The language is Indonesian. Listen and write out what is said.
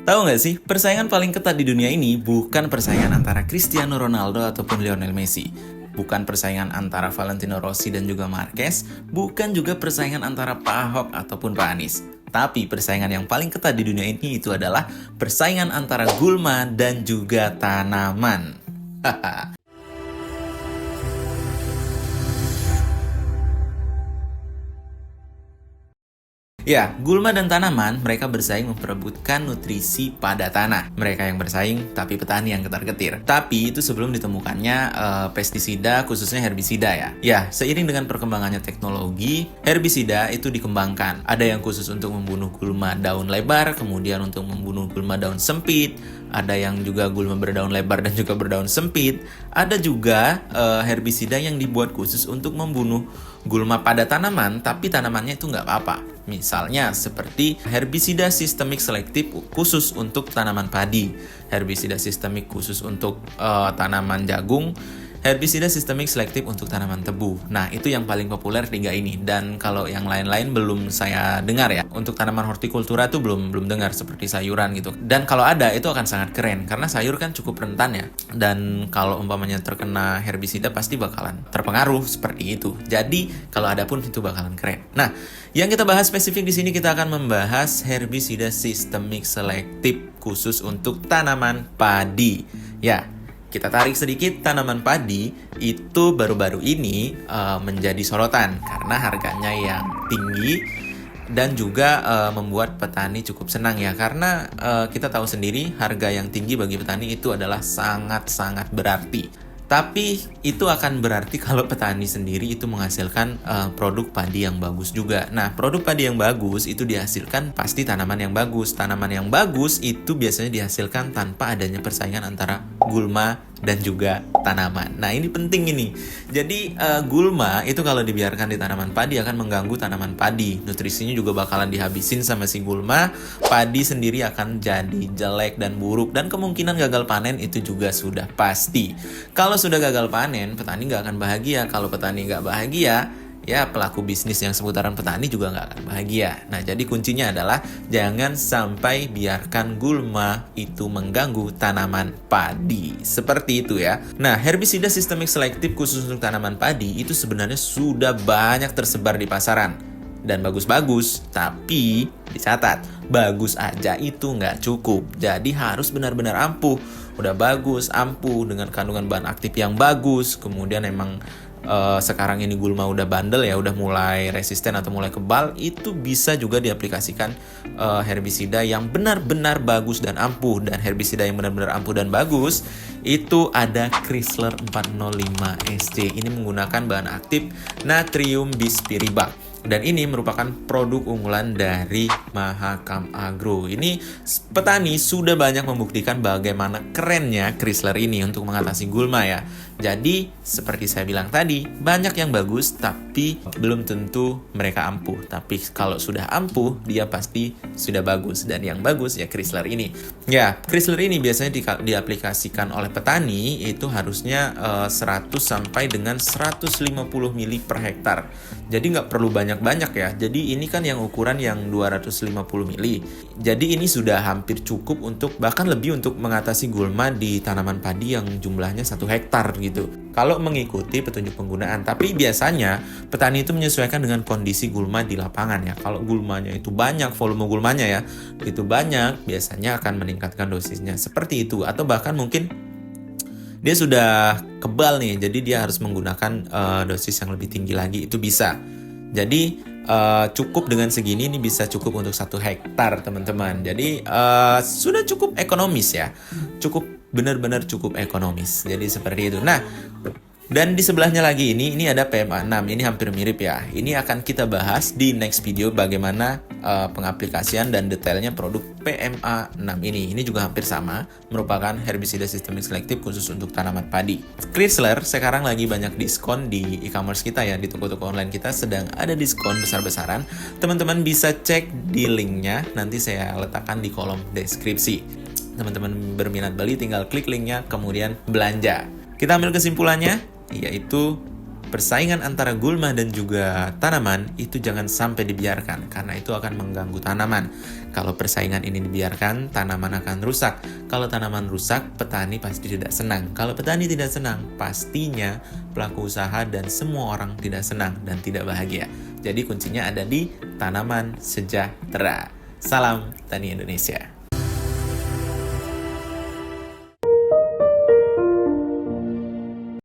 Tahu nggak sih, persaingan paling ketat di dunia ini bukan persaingan antara Cristiano Ronaldo ataupun Lionel Messi. Bukan persaingan antara Valentino Rossi dan juga Marquez, bukan juga persaingan antara Pak Ahok ataupun Pak Anies. Tapi persaingan yang paling ketat di dunia ini itu adalah persaingan antara gulma dan juga tanaman. Haha. Ya, gulma dan tanaman, mereka bersaing memperebutkan nutrisi pada tanah. Mereka yang bersaing, tapi petani yang ketar-ketir. Tapi itu sebelum ditemukannya pestisida, khususnya herbisida ya. Ya, seiring dengan perkembangannya teknologi, herbisida itu dikembangkan. Ada yang khusus untuk membunuh gulma daun lebar, kemudian untuk membunuh gulma daun sempit. Ada yang juga gulma berdaun lebar dan juga berdaun sempit. Ada juga herbisida yang dibuat khusus untuk membunuh gulma pada tanaman, tapi tanamannya itu nggak apa-apa. Misalnya seperti herbisida sistemik selektif khusus untuk tanaman padi, herbisida sistemik khusus untuk tanaman jagung, herbisida sistemik selektif untuk tanaman tebu. Nah, itu yang paling populer 3 ini. Dan kalau yang lain-lain belum saya dengar ya. Untuk tanaman hortikultura tuh belum dengar, seperti sayuran gitu. Dan kalau ada, itu akan sangat keren. Karena sayur kan cukup rentan ya. Dan kalau umpamanya terkena herbisida pasti bakalan terpengaruh seperti itu. Jadi, kalau ada pun itu bakalan keren. Nah, yang kita bahas spesifik di sini kita akan membahas herbisida sistemik selektif khusus untuk tanaman padi. Ya, kita tarik sedikit, tanaman padi itu baru-baru ini menjadi sorotan karena harganya yang tinggi dan juga membuat petani cukup senang ya, karena kita tahu sendiri harga yang tinggi bagi petani itu adalah sangat-sangat berarti. Tapi itu akan berarti kalau petani sendiri itu menghasilkan produk padi yang bagus juga. Nah, produk padi yang bagus itu dihasilkan pasti tanaman yang bagus. Tanaman yang bagus itu biasanya dihasilkan tanpa adanya persaingan antara gulma dan juga tanaman. Nah, ini penting ini. Jadi gulma itu kalau dibiarkan di tanaman padi akan mengganggu tanaman padi. Nutrisinya juga bakalan dihabisin sama si gulma. Padi sendiri akan jadi jelek dan buruk, dan kemungkinan gagal panen itu juga sudah pasti. Kalau sudah gagal panen, petani nggak akan bahagia. Kalau petani nggak bahagia, ya pelaku bisnis yang seputaran petani juga nggak akan bahagia. Nah, jadi kuncinya adalah jangan sampai biarkan gulma itu mengganggu tanaman padi. Seperti itu ya. Nah, herbisida sistemik selektif khusus untuk tanaman padi itu sebenarnya sudah banyak tersebar di pasaran. Dan bagus-bagus, tapi dicatat, bagus aja itu nggak cukup. Jadi harus benar-benar ampuh. Udah bagus, ampuh, dengan kandungan bahan aktif yang bagus, kemudian emang sekarang ini gulma udah bandel ya, udah mulai resisten atau mulai kebal, itu bisa juga diaplikasikan herbisida yang benar-benar bagus dan ampuh. Dan herbisida yang benar-benar ampuh dan bagus itu ada Chrysler 405 SC. Ini menggunakan bahan aktif natrium bispiribak. Dan ini merupakan produk unggulan dari Mahakam Agro. Ini petani sudah banyak membuktikan bagaimana kerennya Chrysler ini untuk mengatasi gulma ya. Jadi seperti saya bilang tadi, banyak yang bagus tapi belum tentu mereka ampuh. Tapi kalau sudah ampuh, dia pasti sudah bagus. Dan yang bagus ya Chrysler ini. Ya, Chrysler ini biasanya diaplikasikan oleh petani itu harusnya 100 sampai dengan 150 mili per hektar. Jadi nggak perlu banyak-banyak ya. Jadi ini kan yang ukuran yang 250 mili. Jadi ini sudah hampir cukup untuk, bahkan lebih untuk mengatasi gulma di tanaman padi yang jumlahnya 1 hektar gitu. Kalau mengikuti petunjuk penggunaan. Tapi biasanya petani itu menyesuaikan dengan kondisi gulma di lapangan ya. Kalau gulmanya itu banyak, volume gulmanya ya itu banyak, biasanya akan meningkatkan dosisnya seperti itu. Atau bahkan mungkin dia sudah kebal nih, jadi dia harus menggunakan dosis yang lebih tinggi lagi, itu bisa. Jadi cukup dengan segini, ini bisa cukup untuk 1 hektar teman-teman. Jadi sudah cukup ekonomis ya, cukup benar-benar cukup ekonomis. Jadi seperti itu. Nah, dan di sebelahnya lagi ini ada PMA 6. Ini hampir mirip ya. Ini akan kita bahas di next video bagaimana pengaplikasian dan detailnya produk PMA 6 ini. Ini juga hampir sama, merupakan herbisida sistemik selektif khusus untuk tanaman padi. Chrysler sekarang lagi banyak diskon di e-commerce kita ya, di toko-toko online kita sedang ada diskon besar-besaran. Teman-teman bisa cek di linknya, nanti saya letakkan di kolom deskripsi. Teman-teman berminat beli tinggal klik linknya kemudian belanja. Kita ambil kesimpulannya, yaitu persaingan antara gulma dan juga tanaman itu jangan sampai dibiarkan, karena itu akan mengganggu tanaman. Kalau persaingan ini dibiarkan, tanaman akan rusak. Kalau tanaman rusak, petani pasti tidak senang. Kalau petani tidak senang, pastinya pelaku usaha dan semua orang tidak senang dan tidak bahagia. Jadi kuncinya ada di tanaman sejahtera. Salam Tani Indonesia.